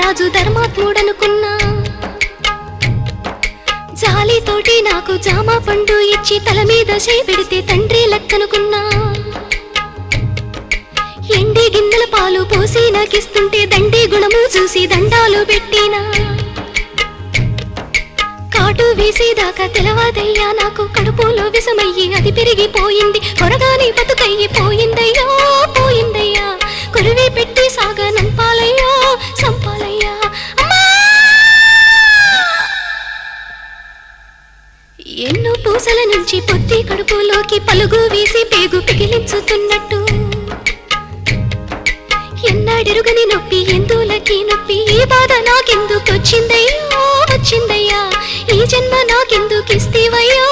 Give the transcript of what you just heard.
రాజు ధర్మాత్ముడనుకున్నా. జాలితోటి నాకు జామ పండు ఇచ్చి తల మీద చేపెడితే తండ్రి లెక్కనుకున్నా. ఎండి గిన్నెల పాలు పోసి నాకిస్తుంటే దండి గుణము చూసి దండాలు పెట్టినా. కాటు వేసేదాకా తెలవాదయ్యా నాకు కడుపులో విషమయ్యి అది పెరిగిపోయింది. కొరగాని బతుకయ్యి పోయిందయ్యా పోయిందయ్యా. కొరివి పెట్టి సాగా నంపాలయ్యా సంపాలయ్యా. ఎన్నో పూసల నుంచి పొత్తి కడుపులోకి పలుగు వేసి పేగు పిగిలించుతున్నట్టు. ఎన్నాడెరుగని నొప్పి ఎందులకి నొప్పి ఈ బాధ నాకెందుకు వచ్చిందయ్యో వచ్చిందయ్యా. ఈ జన్మ నాకెందుకు ఇస్తేవయ్యో